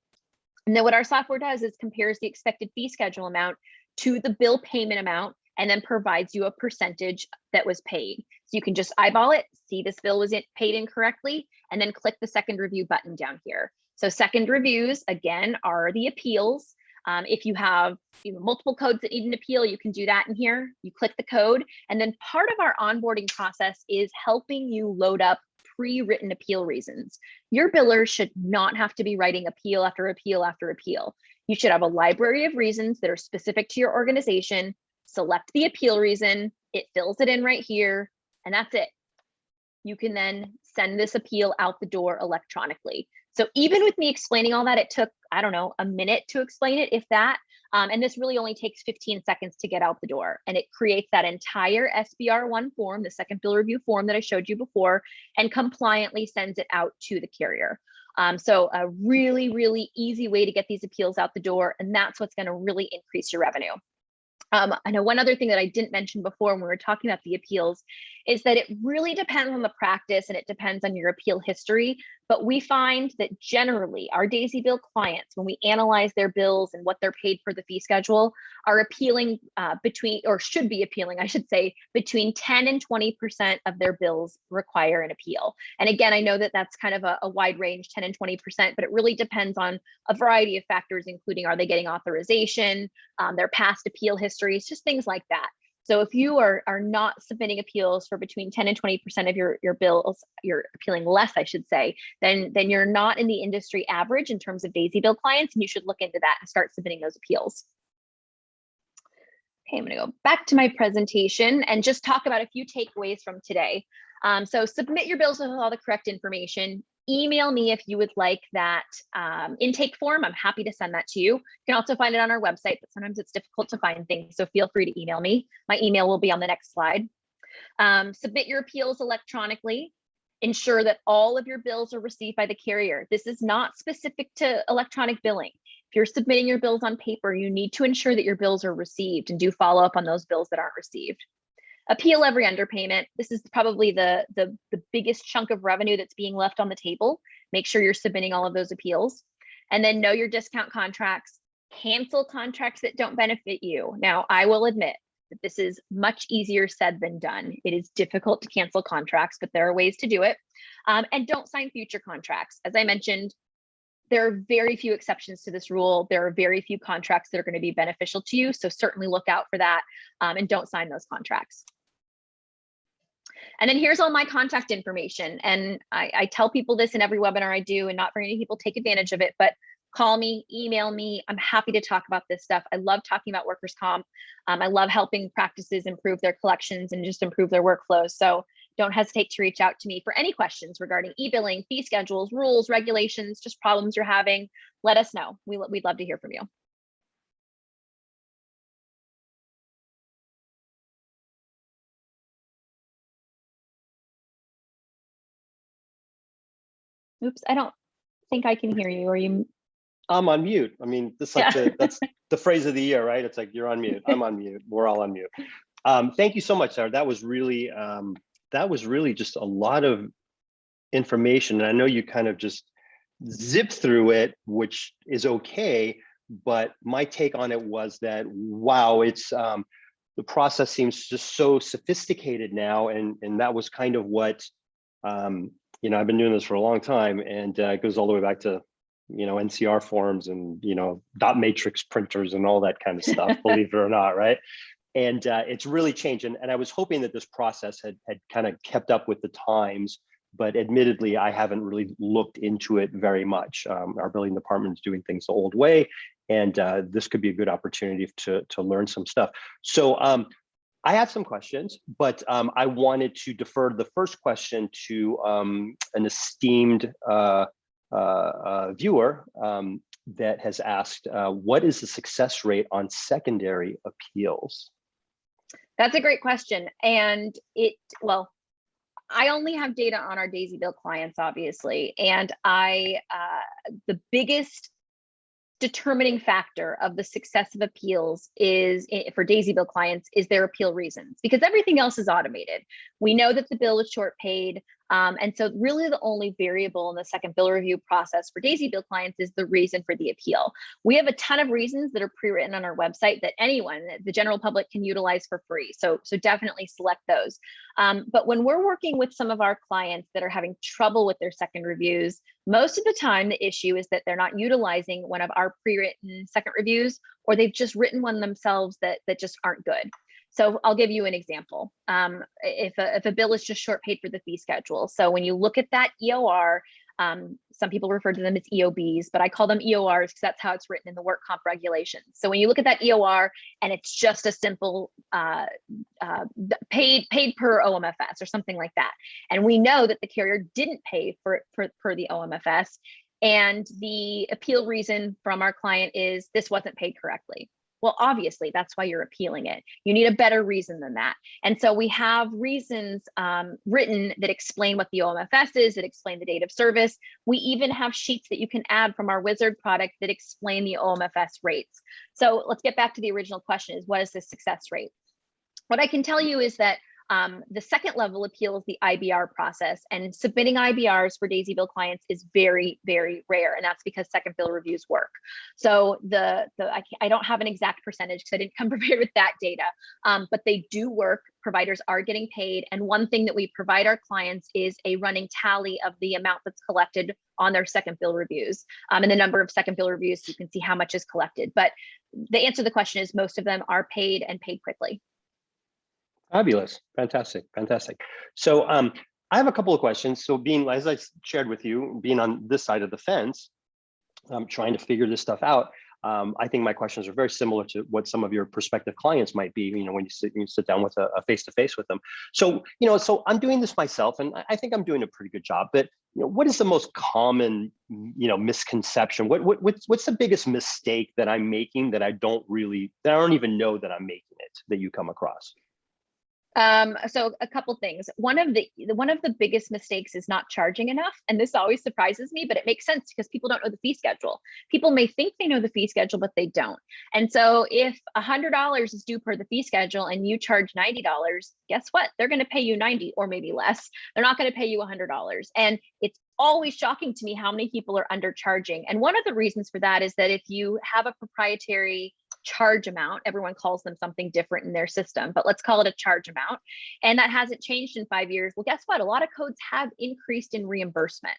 And then what our software does is compares the expected fee schedule amount to the bill payment amount, and then provides you a percentage that was paid. So you can just eyeball it, see this bill was paid incorrectly, and then click the second review button down here. So second reviews, again, are the appeals. If you have multiple codes that need an appeal, you can do that in here. You click the code, and then part of our onboarding process is helping you load up pre-written appeal reasons. Your biller should not have to be writing appeal after appeal after appeal. You should have a library of reasons that are specific to your organization. Select the appeal reason, it fills it in right here, and that's it. You can then send this appeal out the door electronically. So even with me explaining all that, it took, I don't know, a minute to explain it, if that. And this really only takes 15 seconds to get out the door. And it creates that entire SBR1 form, the second bill review form that I showed you before, and compliantly sends it out to the carrier. So a really, really easy way to get these appeals out the door. And that's what's going to really increase your revenue. I know one other thing that I didn't mention before when we were talking about the appeals is that it really depends on the practice and it depends on your appeal history. But we find that generally our Daisy Bill clients, when we analyze their bills and what they're paid for the fee schedule, are appealing between, or should be appealing, I should say, between 10 and 20% of their bills require an appeal. And again, I know that that's kind of a wide range, 10 and 20%, but it really depends on a variety of factors, including are they getting authorization, their past appeal histories, just things like that. So if you are not submitting appeals for between 10 and 20% of your bills, you're appealing less, I should say, then you're not in the industry average in terms of Daisy Bill clients, and you should look into that and start submitting those appeals. Okay, I'm gonna go back to my presentation and just talk about a few takeaways from today. So submit your bills with all the correct information. Email me if you would like that intake form. I'm happy to send that to you. You can also find it on our website, but sometimes it's difficult to find things, so feel free to email me. My email will be on the next slide. Submit your appeals electronically. Ensure that all of your bills are received by the carrier. This is not specific to electronic billing. If you're submitting your bills on paper, you need to ensure that your bills are received, and do follow up on those bills that aren't received. Appeal every underpayment. This is probably the biggest chunk of revenue that's being left on the table. Make sure you're submitting all of those appeals. And then know your discount contracts. Cancel contracts that don't benefit you. Now, I will admit that this is much easier said than done. It is difficult to cancel contracts, but there are ways to do it. And don't sign future contracts. As I mentioned, there are very few exceptions to this rule. There are very few contracts that are going to be beneficial to you. So certainly look out for that, and don't sign those contracts. And then here's all my contact information. And I tell people this in every webinar I do, and not very many people take advantage of it, but call me, email me. I'm happy to talk about this stuff. I love talking about workers' comp. I love helping practices improve their collections and just improve their workflows. So don't hesitate to reach out to me for any questions regarding e-billing, fee schedules, rules, regulations, just problems you're having. Let us know. We'd love to hear from you. Oops, I don't think I can hear you. Are you? I'm on mute. I mean, this like that's the phrase of the year, right? It's like, you're on mute. I'm on mute. We're all on mute. Thank you so much, Sarah. That was really just a lot of information. And I know you kind of just zipped through it, which is okay. But my take on it was that, wow, it's the process seems just so sophisticated now. And that was kind of what, you know, I've been doing this for a long time, and it goes all the way back to, you know, NCR forms and, you know, dot matrix printers and all that kind of stuff, believe it or not, right? And it's really changed. And I was hoping that this process had kind of kept up with the times, but admittedly, I haven't really looked into it very much. Our billing department is doing things the old way, and this could be a good opportunity to learn some stuff. So I have some questions, but I wanted to defer the first question to an esteemed viewer that has asked, what is the success rate on secondary appeals? That's a great question. And well, I only have data on our Daisy Bill clients, obviously. And the biggest determining factor of the success of appeals is for Daisy Bill clients is their appeal reasons, because everything else is automated. We know that the bill is short paid. And so really the only variable in the second bill review process for Daisy Bill clients is the reason for the appeal. We have a ton of reasons that are pre-written on our website that anyone, the general public, can utilize for free. So definitely select those. But when we're working with some of our clients that are having trouble with their second reviews, most of the time the issue is that they're not utilizing one of our pre-written second reviews, or they've just written one themselves that just aren't good. So I'll give you an example. If a bill is just short paid for the fee schedule. So when you look at that EOR, some people refer to them as EOBs, but I call them EORs because that's how it's written in the work comp regulations. So when you look at that EOR and it's just a simple paid per OMFS or something like that, and we know that the carrier didn't pay for the OMFS, And the appeal reason from our client is this wasn't paid correctly. Well, obviously, that's why you're appealing it. You need a better reason than that. And so we have reasons written that explain what the OMFS is, that explain the date of service. We even have sheets that you can add from our Wizard product that explain the OMFS rates. So let's get back to the original question, is what is the success rate? What I can tell you is that the second level appeal is the IBR process, and submitting IBRs for Daisy Bill clients is very, very rare, and that's because second bill reviews work. So I don't have an exact percentage because I didn't come prepared with that data, but they do work. Providers are getting paid, and one thing that we provide our clients is a running tally of the amount that's collected on their second bill reviews, and the number of second bill reviews, so you can see how much is collected. But the answer to the question is most of them are paid and paid quickly. Fabulous. Fantastic. Fantastic. So I have a couple of questions. So as I shared with you, being on this side of the fence, trying to figure this stuff out, I think my questions are very similar to what some of your prospective clients might be, when you sit down with a face-to-face with them. So, so I'm doing this myself, and I think I'm doing a pretty good job, but what is the most common, misconception? What's the biggest mistake that I'm making that I don't even know that I'm making it, that you come across? So a couple things. One of the biggest mistakes is not charging enough. And this always surprises me, but it makes sense because people don't know the fee schedule. People may think they know the fee schedule, but they don't. And so if $100 is due per the fee schedule and you charge $90, guess what? They're going to pay you 90 or maybe less. They're not going to pay you $100. And it's always shocking to me how many people are undercharging. And one of the reasons for that is that if you have a proprietary charge amount, everyone calls them something different in their system, but let's call it a charge amount, and that hasn't changed in 5 years. Well, guess what? A lot of codes have increased in reimbursement.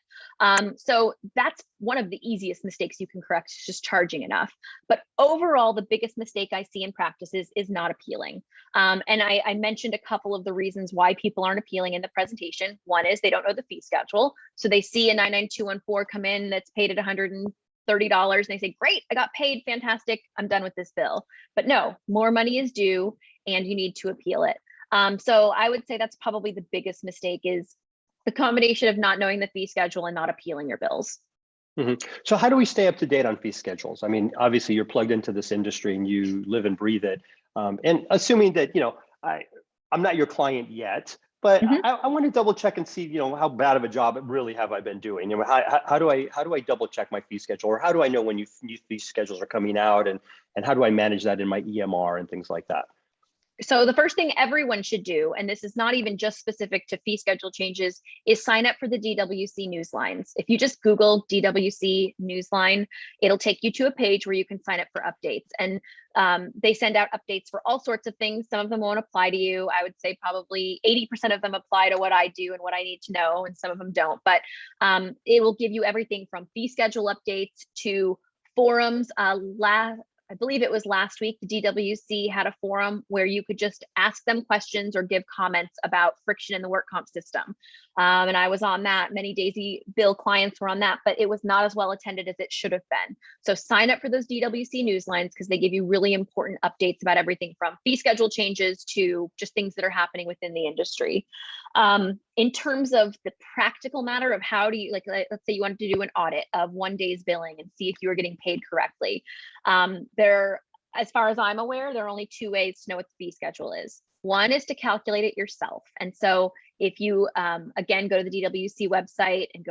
So that's one of the easiest mistakes you can correct, is just charging enough. But overall, the biggest mistake I see in practices is not appealing. And I mentioned a couple of the reasons why people aren't appealing in the presentation. One is they don't know the fee schedule. So they see a 99214 come in that's paid at $130 and they say, great, I got paid, fantastic, I'm done with this bill. But no, more money is due and you need to appeal it. So I would say that's probably the biggest mistake, is the combination of not knowing the fee schedule and not appealing your bills. So how do we stay up to date on fee schedules? I mean, obviously you're plugged into this industry and you live and breathe it. And assuming that, I'm not your client yet, but I want to double check and see, how bad of a job really have I been doing? How do I double check my fee schedule, or how do I know when new fee schedules are coming out, and how do I manage that in my EMR and things like that? So the first thing everyone should do, and this is not even just specific to fee schedule changes, is sign up for the DWC newslines. If you just Google DWC newsline, it'll take you to a page where you can sign up for updates. And they send out updates for all sorts of things. Some of them won't apply to you. I would say probably 80% of them apply to what I do and what I need to know, and some of them don't. But it will give you everything from fee schedule updates to forums. I believe it was last week, the DWC had a forum where you could just ask them questions or give comments about friction in the work comp system. And I was on that. Many Daisy Bill clients were on that, but it was not as well attended as it should have been. So sign up for those DWC newslines because they give you really important updates about everything from fee schedule changes to just things that are happening within the industry. In terms of the practical matter of how do you, let's say you wanted to do an audit of one day's billing and see if you were getting paid correctly. As far as I'm aware, there are only two ways to know what the fee schedule is. One is to calculate it yourself. And so if you, again, go to the DWC website and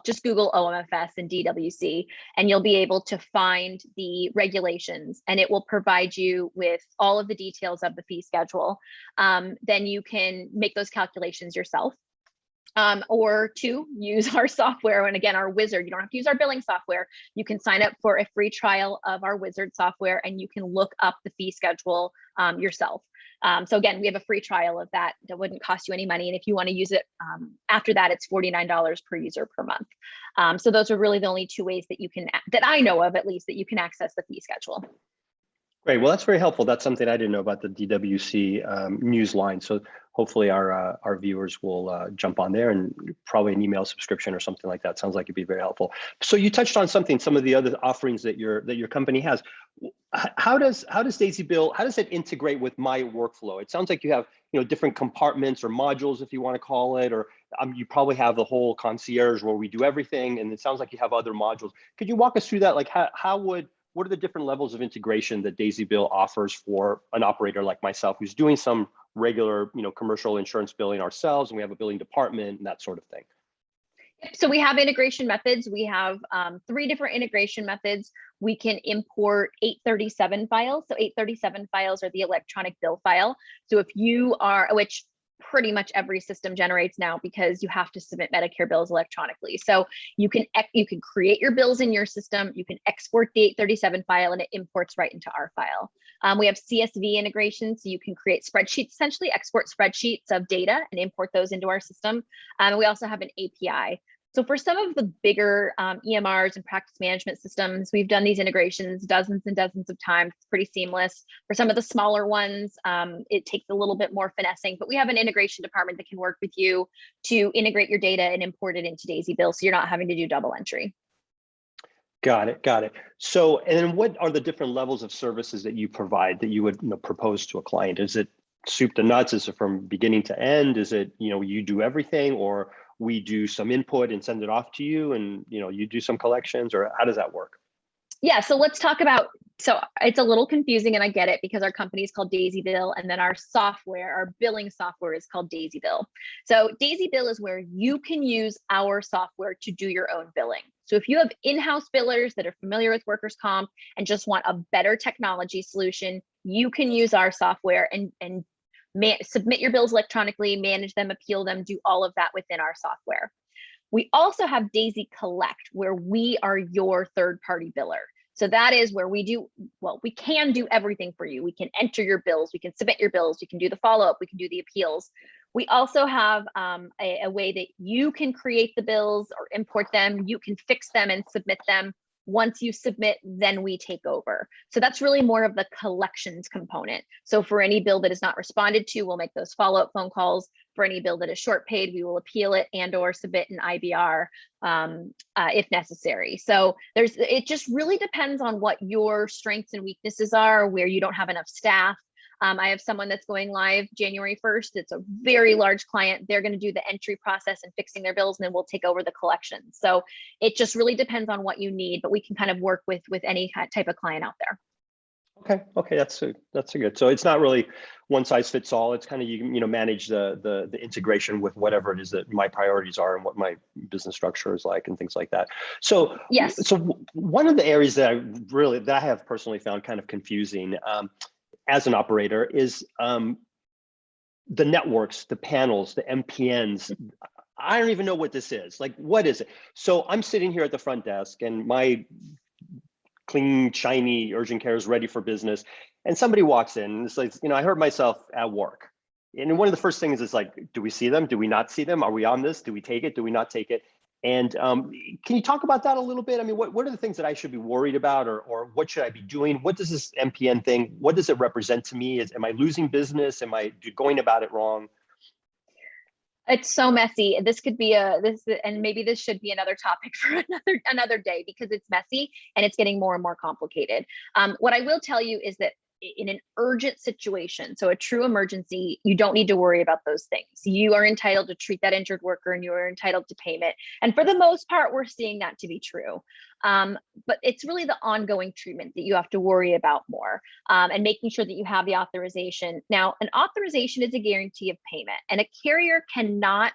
just Google OMFS and DWC, and you'll be able to find the regulations, and it will provide you with all of the details of the fee schedule. Then you can make those calculations yourself. Or two, use our software. And again, our Wizard, you don't have to use our billing software. You can sign up for a free trial of our Wizard software and you can look up the fee schedule yourself. So again, we have a free trial of that. That wouldn't cost you any money. And if you want to use it after that, it's $49 per user per month. So those are really the only two ways that you can, that I know of at least, that you can access the fee schedule. Great. Well, that's very helpful. That's something I didn't know about the DWC newsline. So hopefully our viewers will jump on there, and probably an email subscription or something like that. Sounds like it'd be very helpful. So you touched on some of the other offerings that your company has. How does Daisy Bill, how does it integrate with my workflow? It sounds like you have different compartments or modules, if you want to call it, or you probably have the whole concierge where we do everything, and it sounds like you have other modules. Could you walk us through that? Like what are the different levels of integration that Daisy Bill offers for an operator like myself who's doing some regular, commercial insurance billing ourselves, and we have a billing department and that sort of thing? So we have integration methods. We have 3 different integration methods. We can import 837 files. So 837 files are the electronic bill file. So if you are, which pretty much every system generates now, because you have to submit Medicare bills electronically. So you can create your bills in your system. You can export the 837 file, and it imports right into our file. We have CSV integration, so you can create spreadsheets, essentially export spreadsheets of data and import those into our system. We also have an API. So for some of the bigger EMRs and practice management systems, we've done these integrations dozens and dozens of times. It's pretty seamless. For some of the smaller ones, it takes a little bit more finessing, but we have an integration department that can work with you to integrate your data and import it into Daisy Bill, so you're not having to do double entry. Got it. So, and then what are the different levels of services that you provide that you would propose to a client? Is it soup to nuts? Is it from beginning to end? Is it, you do everything, or we do some input and send it off to you, and you do some collections, or how does that work? Yeah, so let's talk about, so it's a little confusing, and I get it, because our company is called Daisy Bill, and then our billing software is called Daisy Bill. So Daisy Bill is where you can use our software to do your own billing. So if you have in-house billers that are familiar with workers' comp and just want a better technology solution, you can use our software and submit your bills electronically, manage them, appeal them, do all of that within our software. We also have Daisy Collect, where we are your third-party biller. So that is where we can do everything for you. We can enter your bills, we can submit your bills, we can do the follow-up, we can do the appeals. We also have a way that you can create the bills or import them, you can fix them and submit them. Once you submit, then we take over. So that's really more of the collections component. So for any bill that is not responded to, we'll make those follow-up phone calls. For any bill that is short paid, we will appeal it and or submit an IBR if necessary. So it just really depends on what your strengths and weaknesses are, where you don't have enough staff. I have someone that's going live January 1st. It's a very large client. They're going to do the entry process and fixing their bills, and then we'll take over the collections. So it just really depends on what you need, but we can kind of work with any type of client out there. Okay, that's a good. So it's not really one size fits all. It's kind of you manage the integration with whatever it is that my priorities are and what my business structure is like and things like that. So yes. So one of the areas that I have personally found kind of confusing as an operator is the networks, the panels, the MPNs. I don't even know what this is. Like, what is it? So I'm sitting here at the front desk, and my clean, shiny urgent care is ready for business, and somebody walks in, and it's like, I heard myself at work. And one of the first things is like, do we see them? Do we not see them? Are we on this? Do we take it? Do we not take it? And can you talk about that a little bit? I mean, what are the things that I should be worried about, or what should I be doing? What does this MPN thing, what does it represent to me? Am I losing business? Am I going about it wrong? It's so messy. This could be and maybe this should be another topic for another day, because it's messy and it's getting more and more complicated. What I will tell you is that in an urgent situation, so a true emergency, you don't need to worry about those things. You are entitled to treat that injured worker, and you are entitled to payment. And for the most part, we're seeing that to be true. But it's really the ongoing treatment that you have to worry about more, and making sure that you have the authorization. Now, an authorization is a guarantee of payment, and a carrier cannot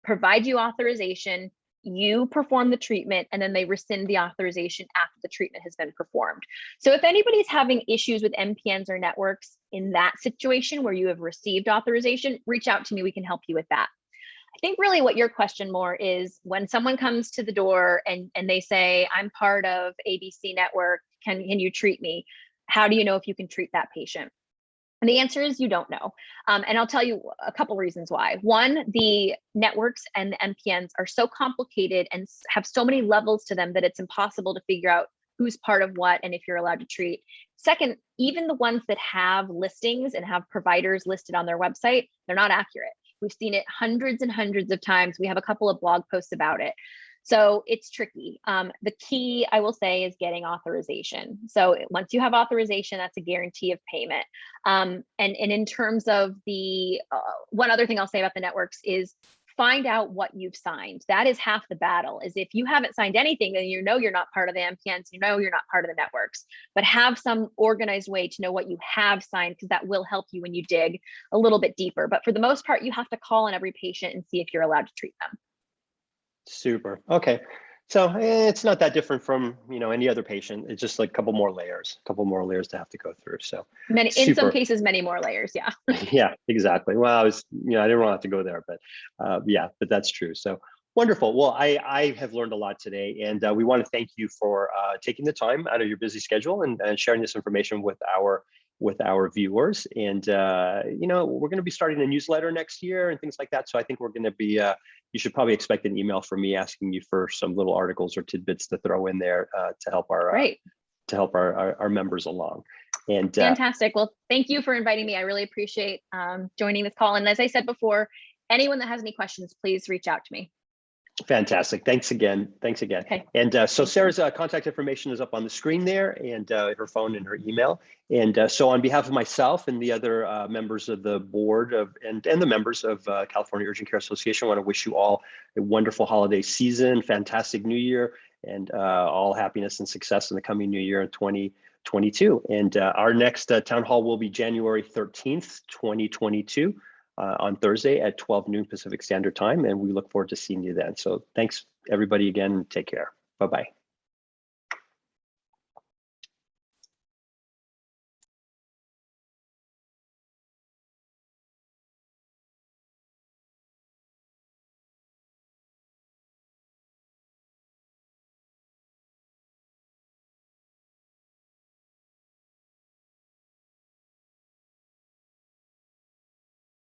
provide you authorization. You perform the treatment, and then they rescind the authorization after the treatment has been performed. So if anybody's having issues with MPNs or networks in that situation where you have received authorization, reach out to me. We can help you with that. I think really what your question more is, when someone comes to the door and they say, I'm part of ABC network, can you treat me? How do you know if you can treat that patient? And the answer is you don't know. And I'll tell you a couple reasons why. One, the networks and the MPNs are so complicated and have so many levels to them that it's impossible to figure out who's part of what and if you're allowed to treat. Second, even the ones that have listings and have providers listed on their website, they're not accurate. We've seen it hundreds and hundreds of times. We have a couple of blog posts about it. So it's tricky. The key, I will say, is getting authorization. So once you have authorization, that's a guarantee of payment. And in terms of the, one other thing I'll say about the networks is find out what you've signed. That is half the battle. Is if you haven't signed anything, then you know you're not part of the MPNs, you know you're not part of the networks, but have some organized way to know what you have signed, because that will help you when you dig a little bit deeper. But for the most part, you have to call on every patient and see if you're allowed to treat them. Super. Okay. So it's not that different from, any other patient. It's just like a couple more layers to have to go through. So in some super. cases, many more layers. Yeah. Yeah, exactly. Well, I didn't want to have to go there, but yeah, but that's true. So wonderful. Well, I have learned a lot today, and we want to thank you for taking the time out of your busy schedule and sharing this information with our viewers. And we're going to be starting a newsletter next year and things like that. So I think we're going to be. You should probably expect an email from me asking you for some little articles or tidbits to throw in there to help our members along. And fantastic. Well, thank you for inviting me. I really appreciate joining this call. And as I said before, anyone that has any questions, please reach out to me. Fantastic. Thanks again. Okay. And so Sarah's contact information is up on the screen there, and her phone and her email. And so on behalf of myself and the other members of the board and the members of California Urgent Care Association, I want to wish you all a wonderful holiday season, fantastic new year, and all happiness and success in the coming new year in 2022. And our next town hall will be January 13th, 2022. On Thursday at 12 noon Pacific Standard Time, and we look forward to seeing you then. So thanks everybody again. Take care. Bye-bye.